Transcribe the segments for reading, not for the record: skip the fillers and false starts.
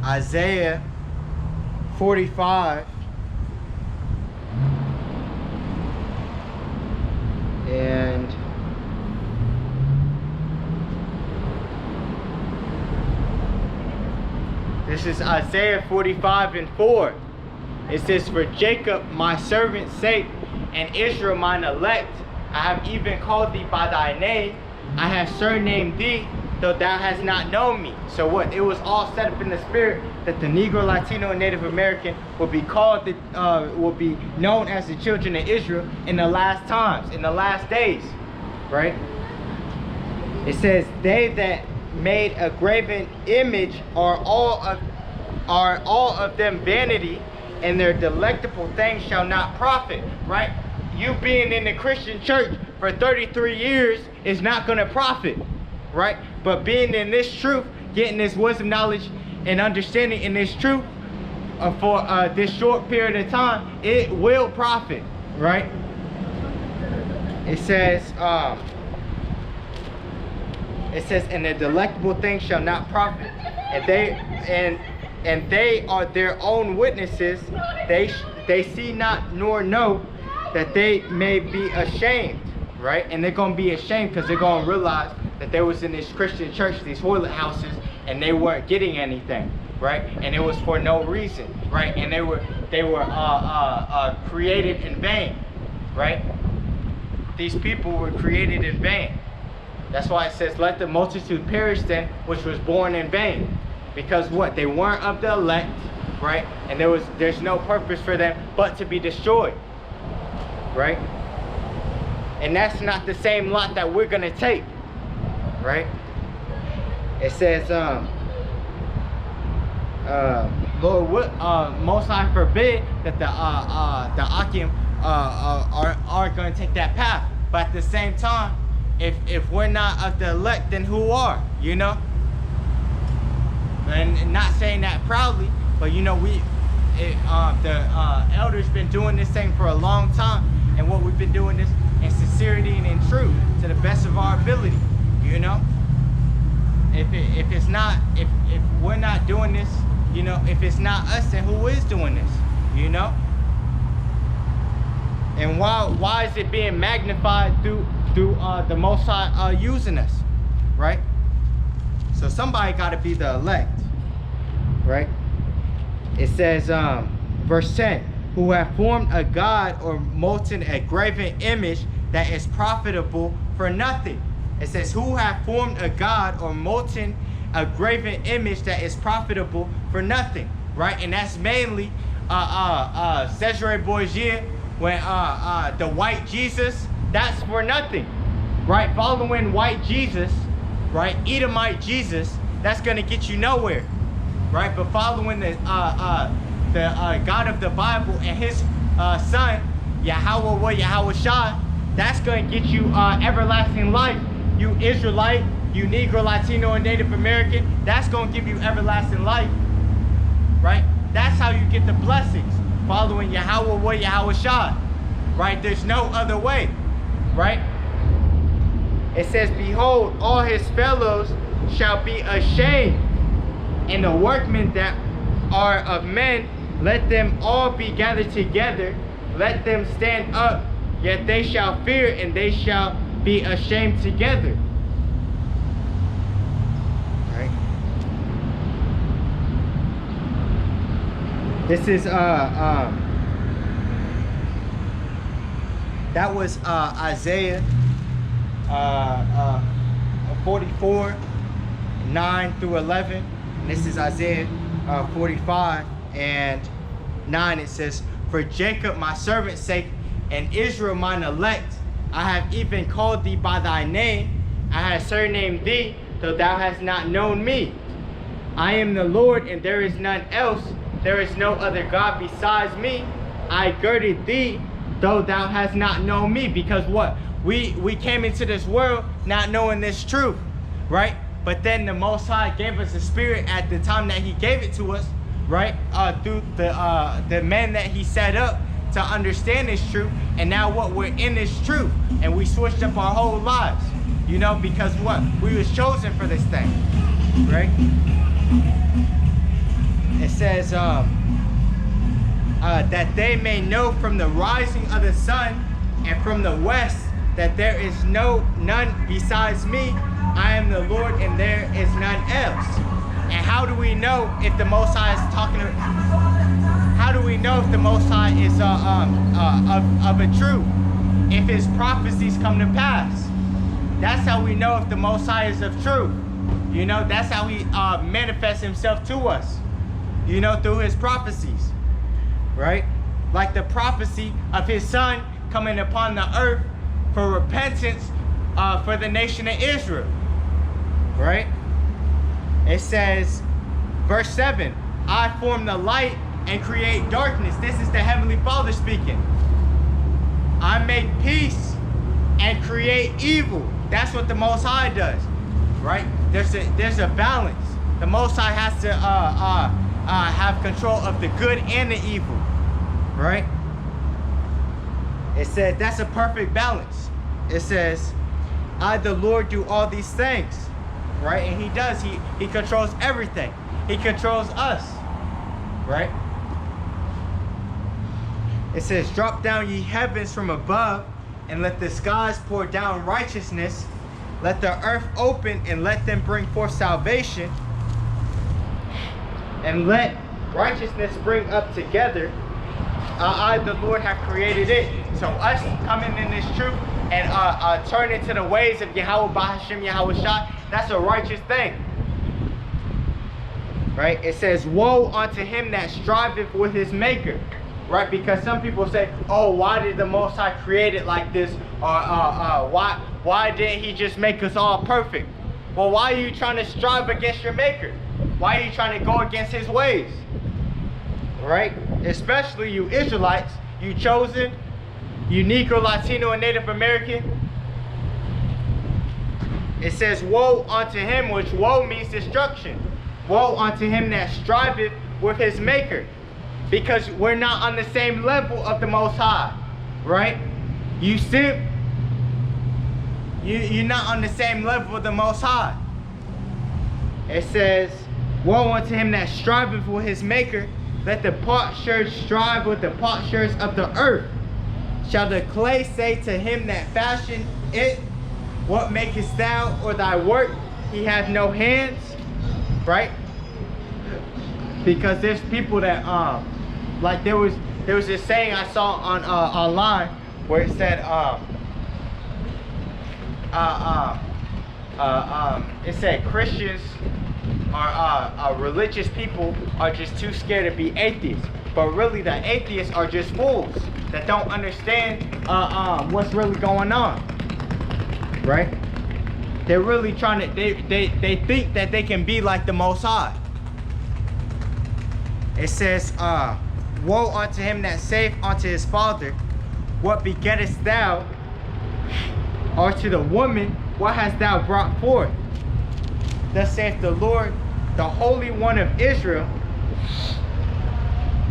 Isaiah 45 and this is Isaiah 45 and 4. It says, "For Jacob my servant's sake, and Israel mine elect, I have even called thee by thy name. I have surnamed thee, though thou hast not known me." So what? It was all set up in the spirit that the Negro, Latino, and Native American will be called, will be known as the children of Israel in the last times, in the last days, right? It says, "They that made a graven image are all of them vanity, and their delectable things shall not profit," right? You being in the Christian church for 33 years is not going to profit, right? But being in this truth, getting this wisdom, knowledge, and understanding in this truth for this short period of time, it will profit, right? It says, "And the delectable things shall not profit, and they are their own witnesses. They see not nor know, that they may be ashamed," right? And they're gonna be ashamed because they're gonna realize that they was in this Christian church, these toilet houses, and they weren't getting anything, right? And it was for no reason, right? And they were created in vain, right? These people were created in vain. That's why it says, "Let the multitude perish then, which was born in vain." Because what? They weren't of the elect, right? And there's no purpose for them but to be destroyed, right? And that's not the same lot that we're gonna take, right? It says, Lord, Most High forbid that the Akim are going to take that path. But at the same time, if we're not of the elect, then who are? You know. And not saying that proudly, but you know, the elders been doing this thing for a long time, and what we've been doing this in sincerity and in truth to the best of our ability. You know. If we're not doing this, you know, if it's not us, then who is doing this? You know? And why is it being magnified through the Most High using us, right? So somebody got to be the elect, right? It says, verse 10, "Who have formed a god or molten a graven image that is profitable for nothing." It says, "Who have formed a god or molten a graven image that is profitable for nothing," right? And that's mainly Cesare Borgia, when the white Jesus, that's for nothing, right? Following white Jesus, right? Edomite Jesus, that's gonna get you nowhere, right? But following the God of the Bible and His Son, Yahawah, Yahawashi, that's gonna get you everlasting life. You Israelite, you Negro, Latino, and Native American, that's gonna give you everlasting life, right? That's how you get the blessings, following Yahawah, Yahawashi, right? There's no other way, right? It says, "Behold, all his fellows shall be ashamed, and the workmen that are of men, let them all be gathered together, let them stand up, yet they shall fear, and they shall be ashamed together." Right? This is that was Isaiah 44, 9 through 11. And this is Isaiah 45 and 9. It says, "For Jacob my servant's sake, and Israel mine elect, I have even called thee by thy name. I have surnamed thee, though thou hast not known me. I am the Lord, and there is none else. There is no other God besides me. I girded thee, though thou hast not known me." Because what? We came into this world not knowing this truth, right? But then the Most High gave us a spirit at the time that He gave it to us, right? Through the men that He set up to understand this truth. And now what? We're in this truth, and we switched up our whole lives, you know, because what? We was chosen for this thing, right? It says that they may know from the rising of the sun and from the west that there is none besides me. I am the Lord and there is none else. And how do we know if the Most High is talking? How do we know if the Most High is of a truth? If his prophecies come to pass, that's how we know if the Most High is of truth. You know, that's how he manifests himself to us. You know, through his prophecies, right? Like the prophecy of his son coming upon the earth for repentance for the nation of Israel, right? It says, verse 7, I form the light and create darkness. This is the Heavenly Father speaking. I make peace and create evil. That's what the Most High does, right? There's a balance. The Most High has to have control of the good and the evil, right? It said that's a perfect balance. It says, I, the Lord, do all these things, right? And he does. He controls everything. He controls us, right? It says, drop down ye heavens from above, and let the skies pour down righteousness. Let the earth open, and let them bring forth salvation. And let righteousness spring up together. I, the Lord, have created it. So us coming in this truth and turning to the ways of Yahawah, Bahashem, Yahawashi, that's a righteous thing. Right? It says, woe unto him that striveth with his maker. Right? Because some people say, oh, why did the Most High create it like this? Why didn't he just make us all perfect? Well, why are you trying to strive against your maker? Why are you trying to go against his ways? Right? Especially you Israelites, you chosen, you Negro, Latino, and Native American. It says, woe unto him, which woe means destruction. Woe unto him that striveth with his maker. Because we're not on the same level of the Most High, right? You simp, you're not on the same level of the Most High. It says, woe unto him that striveth with his maker. Let the potsherd strive with the potsherds of the earth. Shall the clay say to him that fashioned it, what makest thou, or thy work? He hath no hands, right? Because there's people that like there was this saying I saw on online where it said it said Christians are religious people are just too scared to be atheists, but really the atheists are just fools that don't understand what's really going on, right? They're really trying to they think that they can be like the Most High. It says, woe unto him that saith unto his father, what begettest thou? Or to the woman, what hast thou brought forth? Thus saith the Lord, the Holy One of Israel,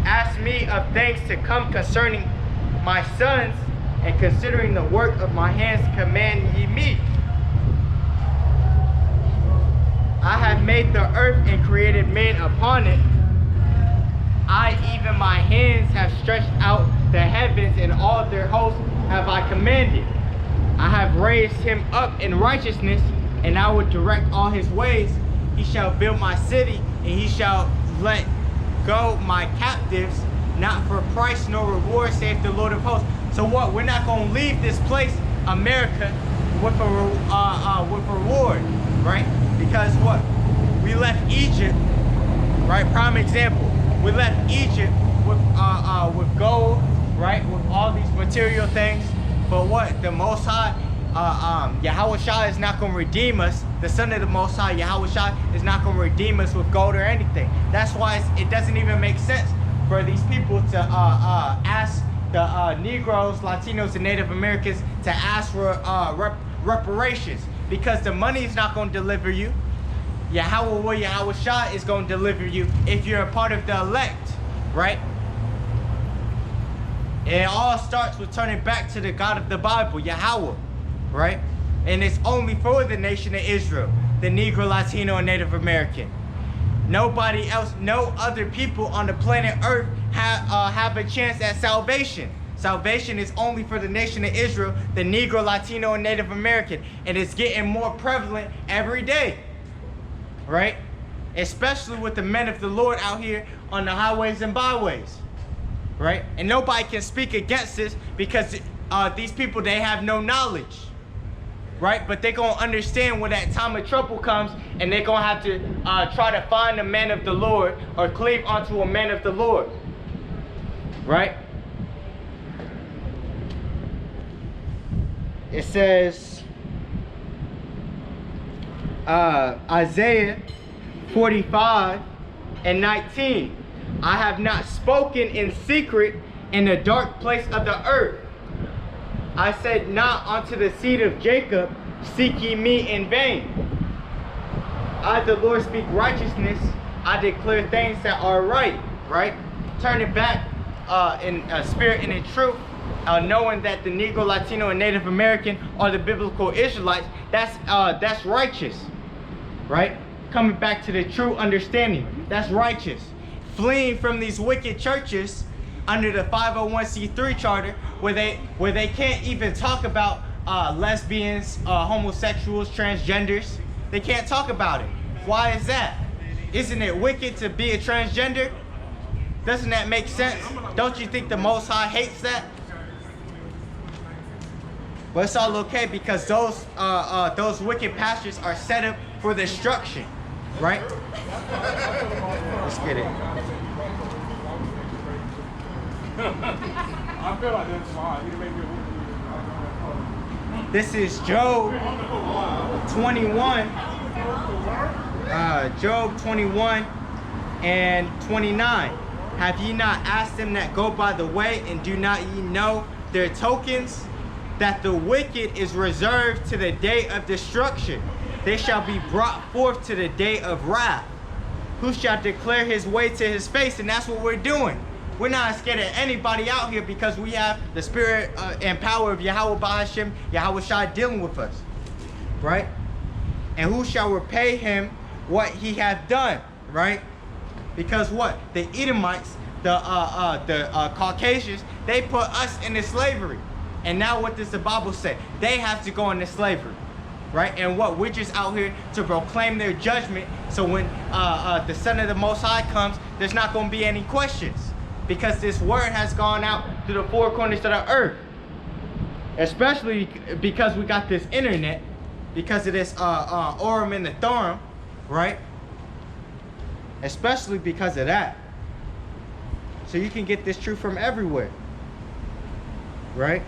ask me of things to come concerning my sons, and considering the work of my hands command ye me. I have made the earth and created men upon it. I, even my hands, have stretched out the heavens, and all their hosts have I commanded. I have raised him up in righteousness, and I will direct all his ways. He shall build my city, and he shall let go my captives, not for price nor reward, saith the Lord of hosts. So what? We're not going to leave this place, America, with a reward, right? Because what? We left Egypt, right? Prime example. We left Egypt with gold, right? With all these material things. But what? The Most High, Yahawashi is not going to redeem us. The Son of the Most High, Yahawashi, is not going to redeem us with gold or anything. That's why it doesn't even make sense for these people to ask the Negroes, Latinos, and Native Americans to ask for reparations, because the money is not going to deliver you. Yahawah, Yahawashi is going to deliver you if you're a part of the elect, right? It all starts with turning back to the God of the Bible, Yahawah, right? And it's only for the nation of Israel, the Negro, Latino, and Native American. Nobody else, no other people on the planet Earth have a chance at salvation. Salvation is only for the nation of Israel, the Negro, Latino, and Native American. And it's getting more prevalent every day, right? Especially with the men of the Lord out here on the highways and byways, right? And nobody can speak against this because these people, they have no knowledge, right? But they're going to understand when that time of trouble comes, and they're going to have to try to find a man of the Lord or cleave onto a man of the Lord, right? It says, Isaiah 45:19, I have not spoken in secret in the dark place of the earth. I said not unto the seed of Jacob, seek ye me in vain. I, the Lord, speak righteousness. I declare things that are right, right? Turn it back in spirit and in truth, knowing that the Negro, Latino, and Native American are the biblical Israelites. That's righteous, right? Coming back to the true understanding, that's righteous. Fleeing from these wicked churches under the 501c3 charter, where they can't even talk about lesbians, homosexuals, transgenders. They can't talk about it. Why is that? Isn't it wicked to be a transgender? Doesn't that make sense? Don't you think the Most High hates that? But it's all okay because those wicked pastors are set up for destruction, right? Let's get it. I feel like that's fine. This is Job 21. Job 21:29. Have ye not asked them that go by the way, and do not ye know their tokens? That the wicked is reserved to the day of destruction. They shall be brought forth to the day of wrath. Who shall declare his way to his face? And that's what we're doing. We're not scared of anybody out here because we have the spirit and power of Yahawah Bahashim, Yahawashi dealing with us, right? And who shall repay him what he hath done, right? Because what? The Edomites, the Caucasians, they put us into slavery. And now what does the Bible say? They have to go into slavery, right? And what? We're just out here to proclaim their judgment. So when the Son of the Most High comes, there's not going to be any questions. Because this word has gone out to the four corners of the earth. Especially because we got this internet. Because of this Urim and the Thummim, right? Especially because of that. So you can get this truth from everywhere, right?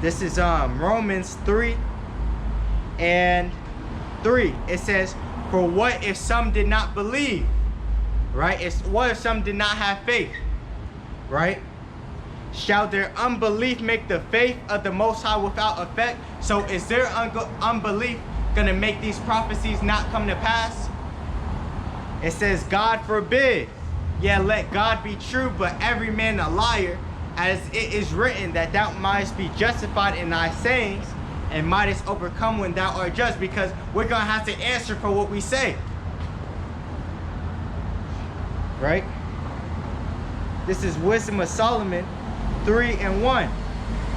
This is Romans 3:3. It says, for what if some did not believe, right? What if some did not have faith, right? Shall their unbelief make the faith of the Most High without effect? So is their unbelief going to make these prophecies not come to pass? It says, God forbid. Yeah, let God be true, but every man a liar. As it is written, that thou mightest be justified in thy sayings, and mightest overcome when thou art just, because we're going to have to answer for what we say. Right? This is Wisdom of Solomon 3:1.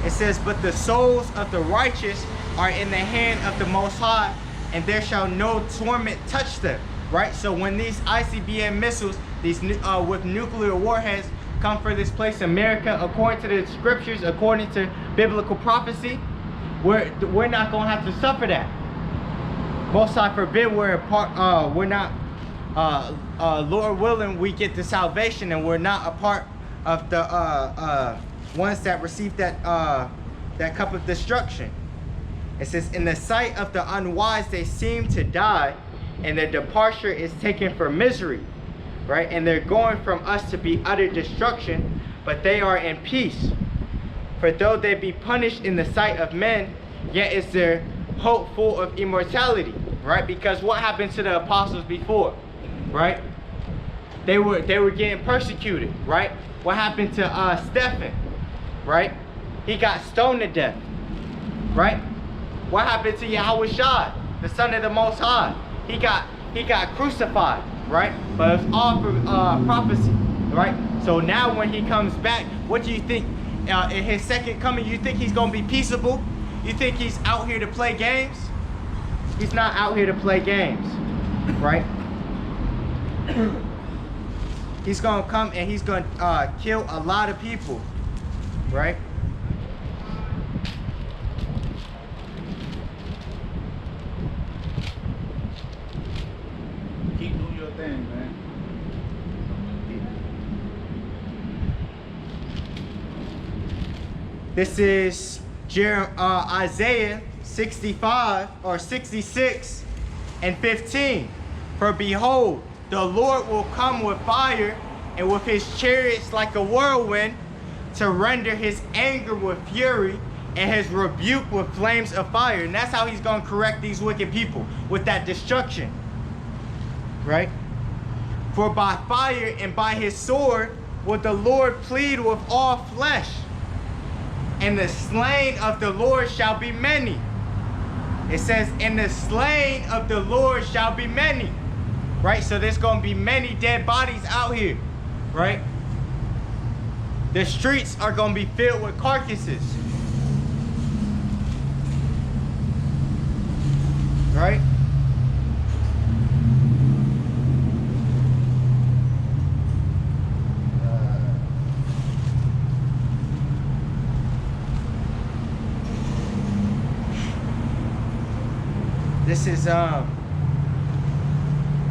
It says, but the souls of the righteous are in the hand of the Most High, and there shall no torment touch them. Right? So when these ICBM missiles, these with nuclear warheads, come for this place, America, according to the scriptures, according to biblical prophecy, we're not gonna have to suffer that. Most High forbid we're not, Lord willing, we get the salvation, and we're not a part of the ones that receive that cup of destruction. It says, in the sight of the unwise they seem to die, and their departure is taken for misery. Right? And they're going from us to be utter destruction, but they are in peace. For though they be punished in the sight of men, yet is their hope full of immortality. Right? Because what happened to the apostles before? Right? They were getting persecuted. Right? What happened to Stephen? Right? He got stoned to death. right? What happened to Yahawashi, the Son of the Most High? He got crucified, right? But it's all for prophecy, right? So now when he comes back, what do you think? In his second coming, you think he's gonna be peaceable? You think he's out here to play games? He's not out here to play games, right? He's gonna come and he's gonna kill a lot of people, right? Keep doing your thing, man. This is Isaiah 65 or 66 and 15. For behold, the Lord will come with fire and with his chariots like a whirlwind, to render his anger with fury and his rebuke with flames of fire. And that's how he's going to correct these wicked people, with that destruction, right? For by fire and by his sword will the Lord plead with all flesh, and the slain of the Lord shall be many. It says, and the slain of the Lord shall be many, right? So there's going to be many dead bodies out here, right? The streets are going to be filled with carcasses, right?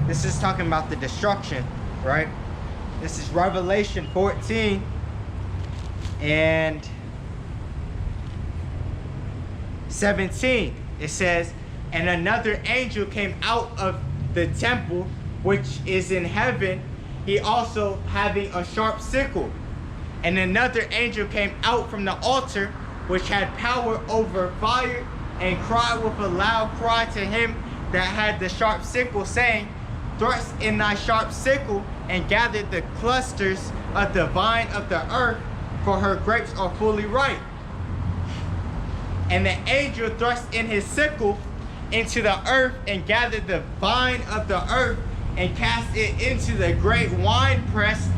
This is talking about the destruction, right? This is Revelation 14 and 17. It says, and another angel came out of the temple which is in heaven, he also having a sharp sickle. And another angel came out from the altar which had power over fire, and cried with a loud cry to him that had the sharp sickle, saying, thrust in thy sharp sickle, and gather the clusters of the vine of the earth, for her grapes are fully ripe. And the angel thrust in his sickle into the earth, and gathered the vine of the earth, and cast it into the great winepress